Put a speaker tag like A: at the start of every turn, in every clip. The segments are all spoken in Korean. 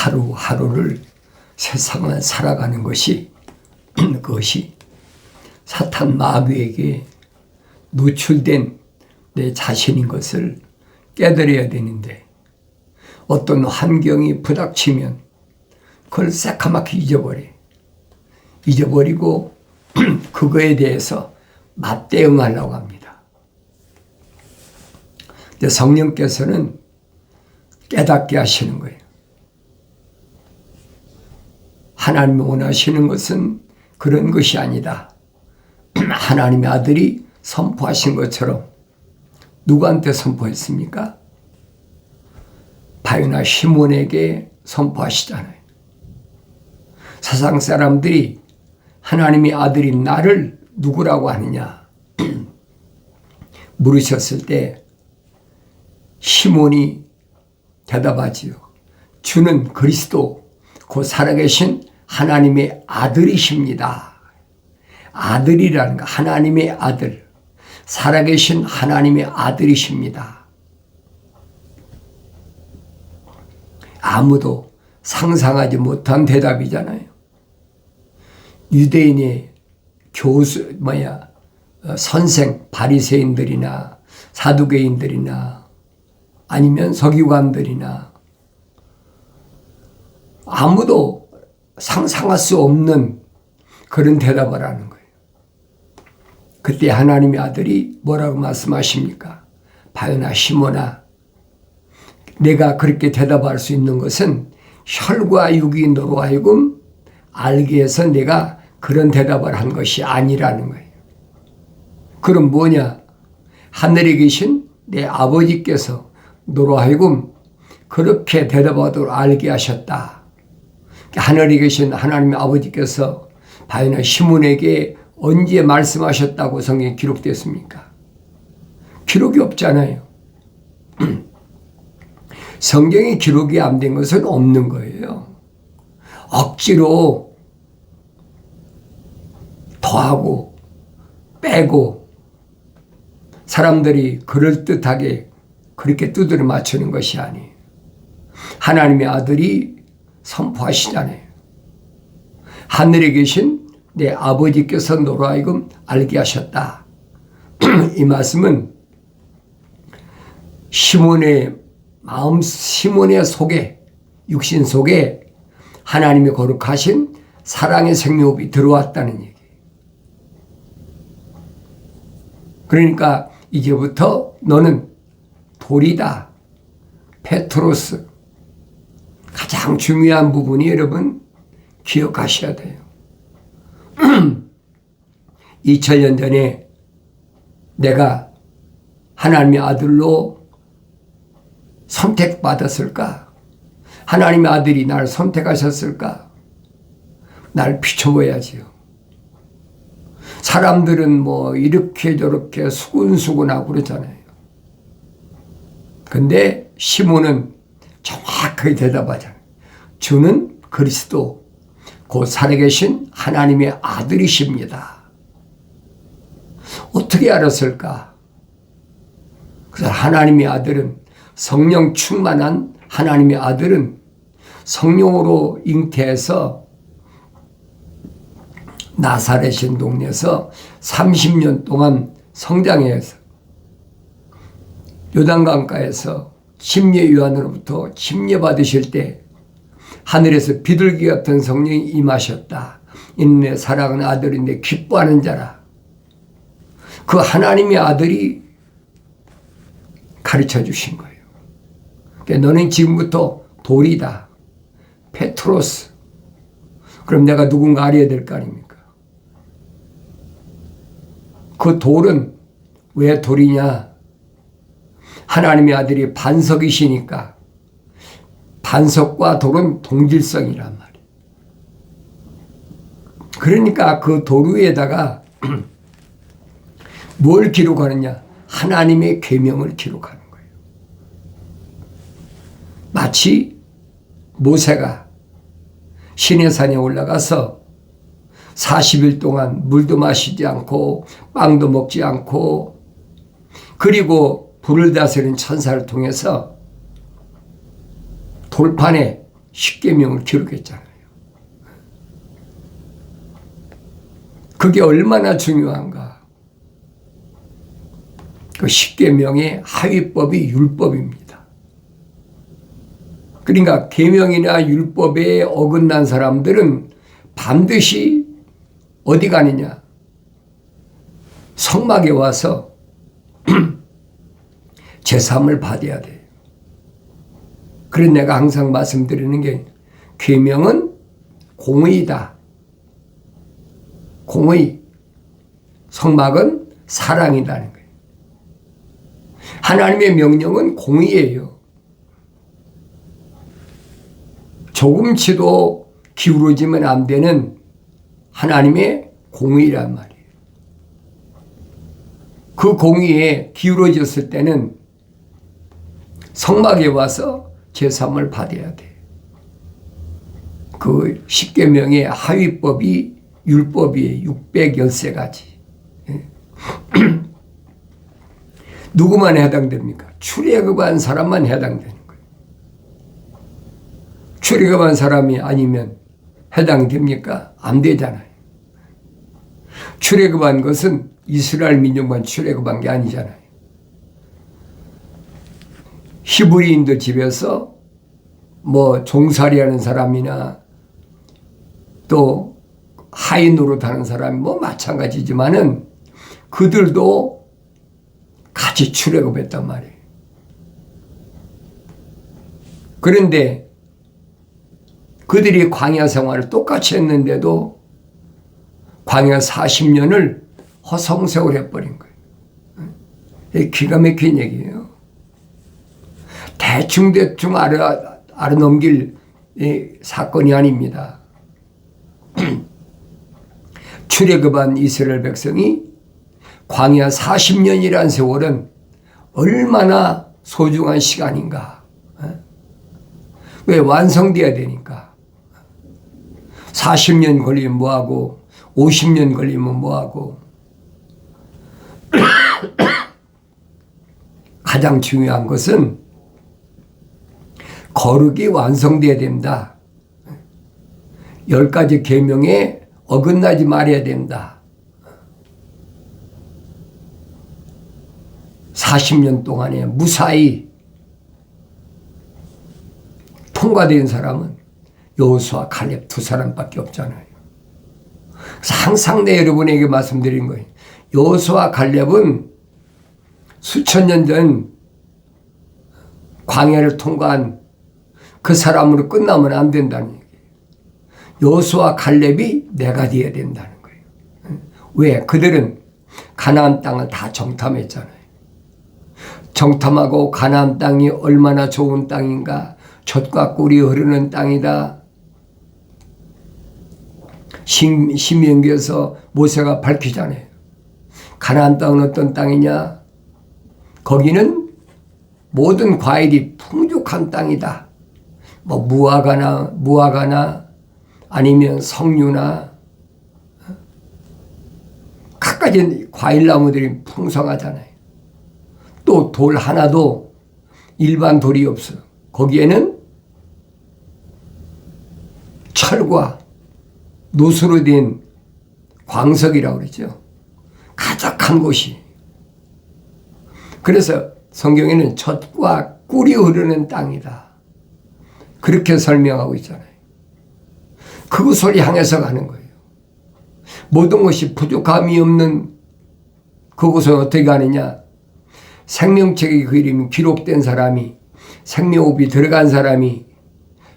A: 하루하루를 세상을 살아가는 것이 그것이 사탄 마귀에게 노출된 내 자신인 것을 깨달아야 되는데 어떤 환경이 부닥치면 그걸 새카맣게 잊어버리고 그거에 대해서 맞대응하려고 합니다. 근데 성령께서는 깨닫게 하시는 거예요. 하나님이 원하시는 것은 그런 것이 아니다. 하나님의 아들이 선포하신 것처럼 누구한테 선포했습니까? 바요나 시몬에게 선포하시잖아요. 세상 사람들이 하나님의 아들인 나를 누구라고 하느냐 물으셨을 때 시몬이 대답하지요. 주는 그리스도 곧 살아계신 하나님의 아들이십니다. 아들이라는 거, 하나님의 아들, 살아계신 하나님의 아들이십니다. 아무도 상상하지 못한 대답이잖아요. 유대인의 선생, 바리새인들이나 사두개인들이나 아니면 서기관들이나 아무도 상상할 수 없는 그런 대답을 하는 거예요. 그때 하나님의 아들이 뭐라고 말씀하십니까? 바요나 시몬아, 내가 그렇게 대답할 수 있는 것은 혈과 육이 너로 하여금 알게 해서 내가 그런 대답을 한 것이 아니라는 거예요. 그럼 뭐냐? 하늘에 계신 내 아버지께서 너로 하여금 그렇게 대답하도록 알게 하셨다. 하늘에 계신 하나님의 아버지께서 바요나 시몬에게 언제 말씀하셨다고 성경에 기록됐습니까? 기록이 없잖아요. 성경에 기록이 안 된 것은 없는 거예요. 억지로 더하고 빼고 사람들이 그럴듯하게 그렇게 두드려 맞추는 것이 아니에요. 하나님의 아들이 선포하시잖아요. 하늘에 계신 내 아버지께서 너로 하여금 알게 하셨다. 이 말씀은 시몬의 마음, 시몬의 속에, 육신 속에 하나님의 거룩하신 사랑의 생명이 들어왔다는 얘기예요. 그러니까 이제부터 너는 돌이다. 페트로스. 가장 중요한 부분이 여러분 기억하셔야 돼요. 2000년 전에 내가 하나님의 아들로 선택받았을까? 하나님의 아들이 날 선택하셨을까? 날 비춰봐야지요. 사람들은 뭐 이렇게 저렇게 수근수근하고 그러잖아요. 근데 시몬은 정확하게 대답하잖아요. 주는 그리스도 곧 살아계신 하나님의 아들이십니다. 어떻게 알았을까? 그래서 하나님의 아들은 성령 충만한 하나님의 아들은 성령으로 잉태해서 나사렛인 동네에서 30년 동안 성장해서 요단강가에서 침례 요한으로부터 침례 받으실 때 하늘에서 비둘기 같은 성령이 임하셨다. 이는 내 사랑하는 아들인데 기뻐하는 자라. 그 하나님의 아들이 가르쳐 주신 거예요. 그러니까 너는 지금부터 돌이다. 페트로스. 그럼 내가 누군가 알아야 될 거 아닙니까? 그 돌은 왜 돌이냐? 하나님의 아들이 반석이시니까 반석과 돌은 동질성이란 말이에요. 그러니까 그 돌 위에다가 뭘 기록하느냐? 하나님의 계명을 기록하는 거예요. 마치 모세가 시내산에 올라가서 40일 동안 물도 마시지 않고 빵도 먹지 않고 그리고 불을 다스리는 천사를 통해서 돌판에 십계명을 기록했잖아요. 그게 얼마나 중요한가. 그 십계명의 하위법이 율법입니다. 그러니까 계명이나 율법에 어긋난 사람들은 반드시 어디 가느냐? 성막에 와서 제사함을 받아야 돼요. 그래서 내가 항상 말씀드리는 게 계명은 공의다. 공의. 성막은 사랑이라는 거예요. 하나님의 명령은 공의예요. 조금치도 기울어지면 안 되는 하나님의 공의란 말이에요. 그 공의에 기울어졌을 때는 성막에 와서 제사함을 받아야 돼. 그 십계명의 하위법이 율법이 613가지. 누구만 해당됩니까? 출애굽한 사람만 해당되는 거예요. 출애굽한 사람이 아니면 해당됩니까? 안 되잖아요. 출애굽한 것은 이스라엘 민족만 출애굽한 게 아니잖아요. 히브리인들 집에서 뭐 종살이하는 사람이나 또 하인 노릇하는 사람이 뭐 마찬가지지만은 그들도 같이 출애굽했단 말이에요. 그런데 그들이 광야 생활을 똑같이 했는데도 광야 40년을 허송세월 해버린 거예요. 기가 막힌 얘기예요. 대충 알아 넘길 사건이 아닙니다. 출애굽한 이스라엘 백성이 광야 40년이란 세월은 얼마나 소중한 시간인가. 왜? 완성돼야 되니까. 40년 걸리면 뭐하고 50년 걸리면 뭐하고. 가장 중요한 것은 거룩이 완성돼야 된다. 10가지 계명에 어긋나지 말아야 된다. 40년 동안에 무사히 통과된 사람은 여호수아 갈렙 두 사람밖에 없잖아요. 항상 내 여러분에게 말씀드린 거예요. 여호수아 갈렙은 수천 년 전 광야를 통과한 그 사람으로 끝나면 안 된다는 얘기예요. 여호수아 갈렙이 내가 되어야 된다는 거예요. 왜? 그들은 가나안 땅을 다 정탐했잖아요. 정탐하고 가나안 땅이 얼마나 좋은 땅인가, 젖과 꿀이 흐르는 땅이다. 신명기에서 모세가 밝히잖아요. 가나안 땅은 어떤 땅이냐? 거기는 모든 과일이 풍족한 땅이다. 뭐 무화과나 아니면 석류나 갖가지 과일나무들이 풍성하잖아요. 또 돌 하나도 일반 돌이 없어요. 거기에는 철과 노수로 된 광석이라고 그러죠. 가득한 곳이. 그래서 성경에는 젖과 꿀이 흐르는 땅이다. 그렇게 설명하고 있잖아요. 그곳을 향해서 가는 거예요. 모든 것이 부족함이 없는 그곳은 어떻게 가느냐? 생명책의 그 이름이 기록된 사람이, 생명호흡이 들어간 사람이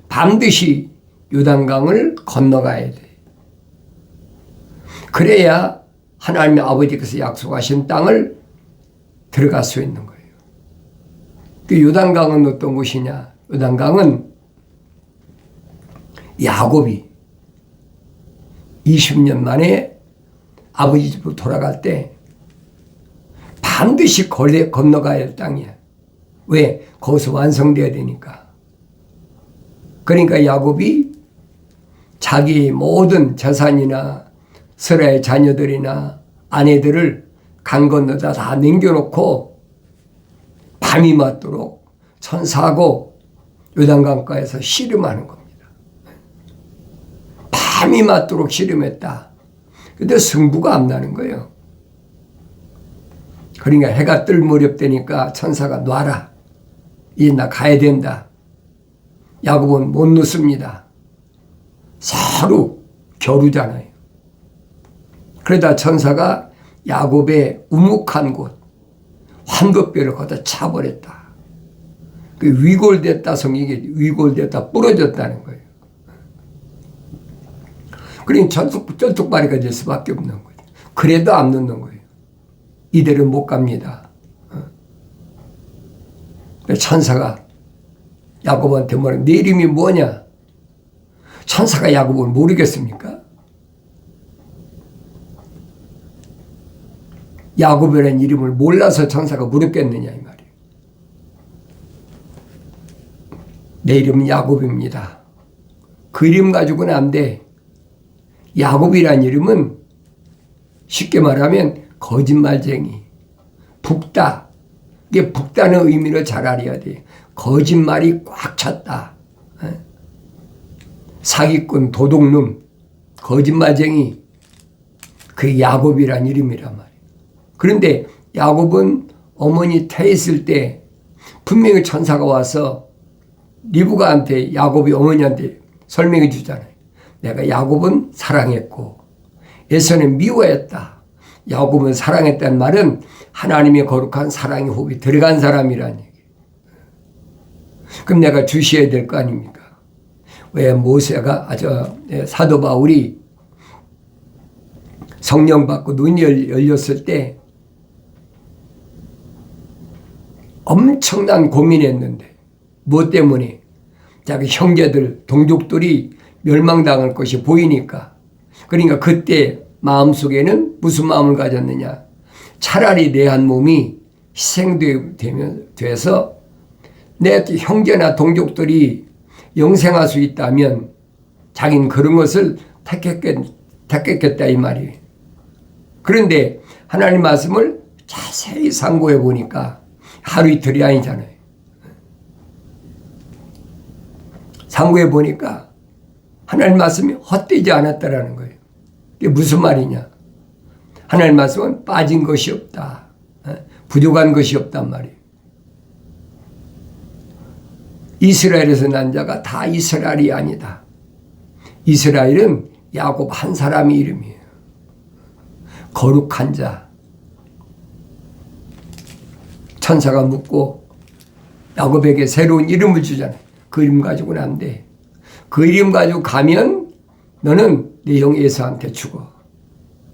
A: 반드시 요단강을 건너가야 돼. 그래야 하나님의 아버지께서 약속하신 땅을 들어갈 수 있는 거예요. 그 요단강은 어떤 곳이냐? 요단강은 야곱이 20년 만에 아버지 집으로 돌아갈 때 반드시 건너가야 할 땅이야. 왜? 거기서 완성돼야 되니까. 그러니까 야곱이 자기 모든 재산이나 스라의 자녀들이나 아내들을 강 건너다 다 남겨놓고 밤이 맞도록 천사하고 요단강가에서 씨름하는 겁니다. 감히 맞도록 씨름했다. 근데 승부가 안 나는 거예요. 그러니까 해가 뜰 무렵 되니까 천사가 놔라. 이제 나 가야 된다. 야곱은 못 놓습니다. 서로 겨루잖아요. 그러다 천사가 야곱의 우묵한 곳 환급뼈를 거기다 차버렸다. 그 위골됐다 성경이 위골됐다 부러졌다는 거예요. 그러니까 쩔뚝발이가 될 수밖에 없는 거예요. 그래도 안 놓는 거예요. 이대로 못 갑니다. 천사가 야곱한테 뭐라 네 이름이 뭐냐? 천사가 야곱을 모르겠습니까? 야곱이라는 이름을 몰라서 천사가 물었겠느냐 이 말이에요. 내 이름은 야곱입니다. 그 이름 가지고는 안 돼. 야곱이라는 이름은 쉽게 말하면 거짓말쟁이, 북다. 이게 북다는 의미를 잘 알아야 돼. 거짓말이 꽉 찼다. 사기꾼, 도둑놈, 거짓말쟁이. 그게 야곱이란 이름이란 말이에요. 그런데 야곱은 어머니 태했을 때 분명히 천사가 와서 리브가한테 야곱이 어머니한테 설명해 주잖아요. 내가 야곱은 사랑했고 에서는 미워했다. 야곱은 사랑했다는 말은 하나님의 거룩한 사랑의 호흡이 들어간 사람이라는 얘기예요. 그럼 내가 주시해야 될 거 아닙니까? 왜 모세가 사도 바울이 성령 받고 눈이 열렸을 때 엄청난 고민했는데 무엇 때문에? 자기 형제들 동족들이 멸망당할 것이 보이니까. 그러니까 그때 마음속에는 무슨 마음을 가졌느냐? 차라리 내 한 몸이 희생돼서 내 형제나 동족들이 영생할 수 있다면 자기는 그런 것을 택했겠다 이 말이에요. 그런데 하나님 말씀을 자세히 상고해 보니까 하루 이틀이 아니잖아요. 상고해 보니까 하나님 말씀이 헛되지 않았다라는 거예요. 이게 무슨 말이냐? 하나님 말씀은 빠진 것이 없다. 부족한 것이 없단 말이에요. 이스라엘에서 난 자가 다 이스라엘이 아니다. 이스라엘은 야곱 한 사람의 이름이에요. 거룩한 자. 천사가 묻고 야곱에게 새로운 이름을 주잖아요. 그 이름 가지고는 안 돼. 그 이름 가지고 가면 너는 내 형 에서한테 죽어.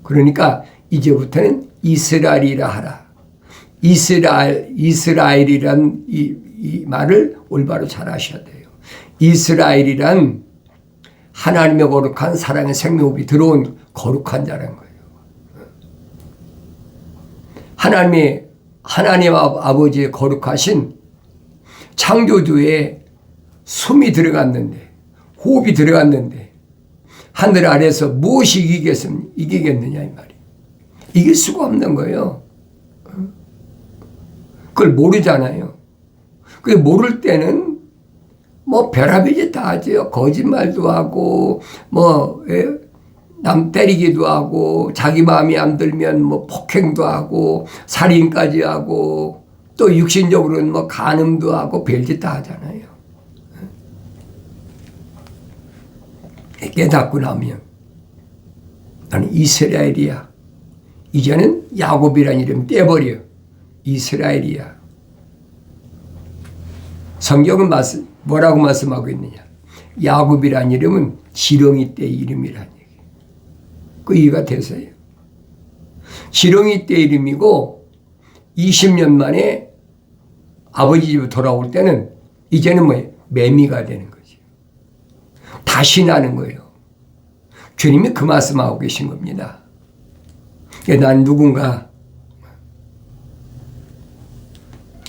A: 그러니까 이제부터는 이스라엘이라 하라. 이스라엘이란 이 말을 올바로 잘 하셔야 돼요. 이스라엘이란 하나님의 거룩한 사랑의 생명호흡이 들어온 거룩한 자라는 거예요. 하나님 아버지의 거룩하신 창조주에 숨이 들어갔는데, 호흡이 들어갔는데, 하늘 아래서 무엇이 이기겠느냐, 이 말이에요. 이길 수가 없는 거예요. 그걸 모르잖아요. 그 모를 때는 뭐 별하별짓 다 하죠. 거짓말도 하고, 남 때리기도 하고, 자기 마음이 안 들면 폭행도 하고, 살인까지 하고, 또 육신적으로는 간음도 하고, 별짓 다 하잖아요. 깨닫고 나면 나는 이스라엘이야. 이제는 야곱이라는 이름 떼버려. 이스라엘이야. 성경은 뭐라고 말씀하고 있느냐? 야곱이라는 이름은 지렁이 떼 이름이라는 얘기. 그 이유가 돼서요. 지렁이 떼 이름이고 20년 만에 아버지 집에 돌아올 때는 이제는 매미가 되는 거죠. 다시 나는 거예요. 주님이 그 말씀하고 계신 겁니다. 난 누군가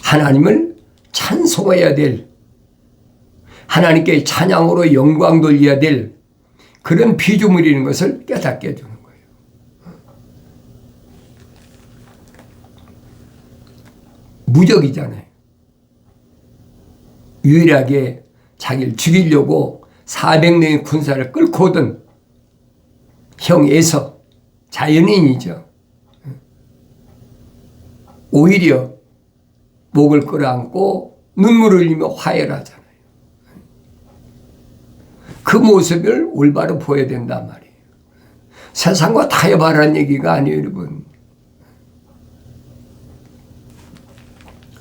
A: 하나님을 찬송해야 될, 하나님께 찬양으로 영광 돌려야 될 그런 피조물이라는 것을 깨닫게 해주는 거예요. 무적이잖아요. 유일하게 자기를 죽이려고 400명의 군사를 끌고 오던 형 에서 자연인이죠. 오히려 목을 끌어안고 눈물을 흘리며 화해하잖아요. 그 모습을 올바로 보여야 된단 말이에요. 세상과 타협하라는 얘기가 아니에요, 여러분.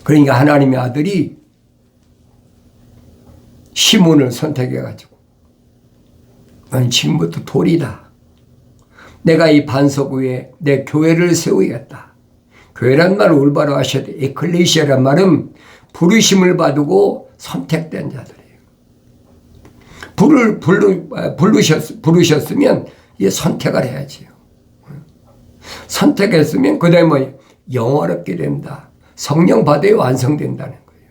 A: 그러니까 하나님의 아들이 시몬을 선택해가지고 넌 지금부터 돌이다. 내가 이 반석 위에 내 교회를 세우겠다. 교회란 말을 올바로 하셔야 돼. 에클레시아란 말은 부르심을 받고 선택된 자들이에요. 부르셨으면 이제 선택을 해야지요. 선택했으면 그 다음에 뭐 영원롭게 된다. 성령 받아야 완성된다는 거예요.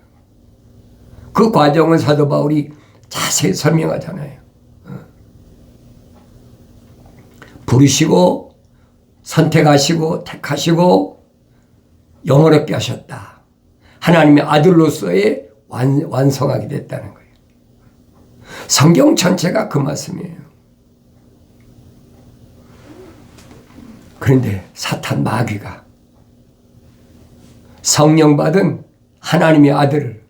A: 그 과정을 사도 바울이 자세히 설명하잖아요. 부르시고 선택하시고 택하시고 영원롭게 하셨다. 하나님의 아들로서의 완성하게 됐다는 거예요. 성경 전체가 그 말씀이에요. 그런데 사탄 마귀가 성령 받은 하나님의 아들을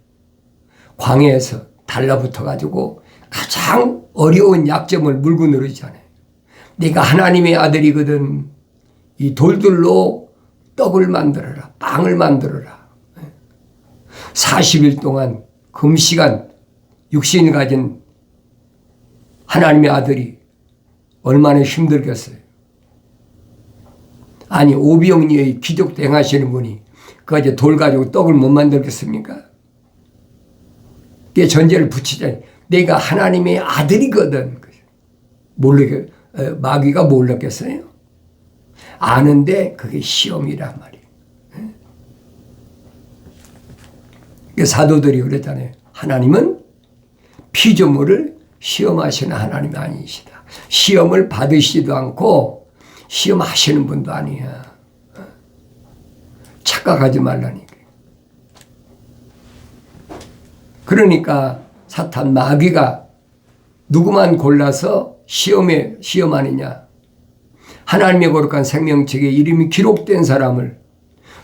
A: 광야에서 달라붙어 가지고 가장 어려운 약점을 물고 늘어지잖아요. 네가 하나님의 아들이거든 이 돌들로 떡을 만들어라. 빵을 만들어라. 40일 동안 금시간 육신을 가진 하나님의 아들이 얼마나 힘들겠어요. 아니 오병이어의 기적 행하시는 분이 그 돌 가지고 떡을 못 만들겠습니까? 그게 전제를 붙이자니 내가 하나님의 아들이거든. 마귀가 몰랐겠어요? 아는데 그게 시험이란 말이에요. 사도들이 그랬잖아요. 하나님은 피조물을 시험하시는 하나님이 아니시다. 시험을 받으시지도 않고 시험하시는 분도 아니야. 착각하지 말라니까. 그러니까 사탄 마귀가 누구만 골라서 시험하느냐. 하나님의 거룩한 생명책에 이름이 기록된 사람을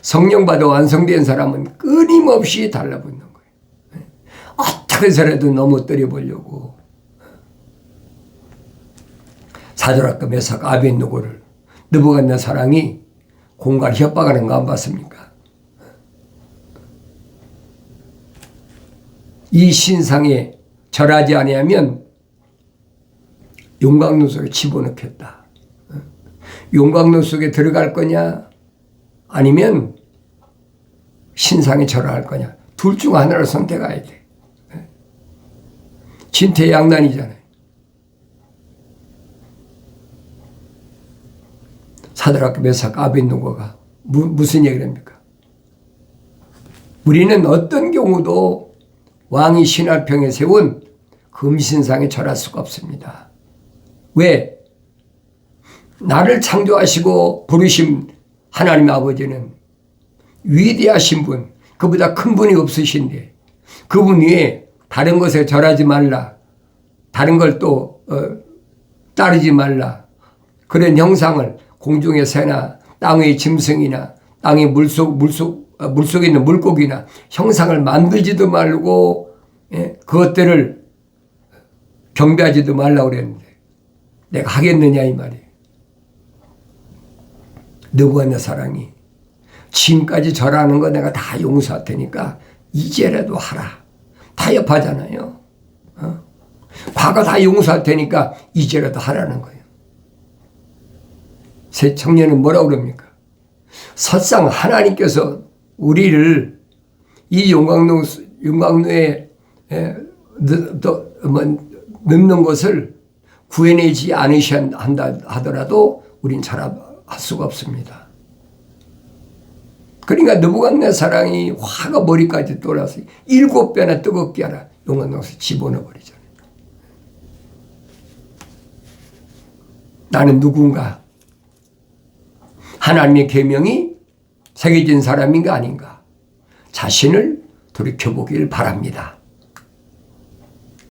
A: 성령 받아 완성된 사람은 끊임없이 달라붙는 거예요. 어떻게 해서라도 넘어뜨려 보려고. 사드락과 메삭 아벳느고를 느부갓네살이 공갈 협박하는 거 안 봤습니까? 이 신상에 절하지 아니하면 용광로 속에 집어넣겠다. 용광로 속에 들어갈 거냐 아니면 신상에 절할 거냐 둘 중 하나를 선택해야 돼. 진퇴양난이잖아요. 사드락 메삭 아벳느고가 무슨 얘기를 합니까? 우리는 어떤 경우도 왕이 신화평에 세운 금신상에 절할 수가 없습니다. 왜? 나를 창조하시고 부르신 하나님 아버지는 위대하신 분, 그보다 큰 분이 없으신데 그분 위에 다른 것에 절하지 말라. 다른 걸 또 따르지 말라. 그런 형상을 공중의 새나 땅의 짐승이나 땅의 물속에 있는 물고기나 형상을 만들지도 말고 그것들을 경배하지도 말라고 그랬는데 내가 하겠느냐 이 말이에요. 느부갓네살이 지금까지 절하는 거 내가 다 용서할 테니까 이제라도 하라. 타협하잖아요. 과거 다 용서할 테니까 이제라도 하라는 거예요. 새 청년은 뭐라고 그럽니까? 설상 하나님께서 우리를 이 용광로에 넣는 것을 구해내지 않으셔야 한다 하더라도 우린 잘할 수가 없습니다. 그러니까 느부갓네살이 화가 머리까지 돌아서 7배나 뜨겁게 하라. 용광로에 집어넣어 버리잖아요. 나는 누군가? 하나님의 계명이 새겨진 사람인가 아닌가? 자신을 돌이켜보길 바랍니다.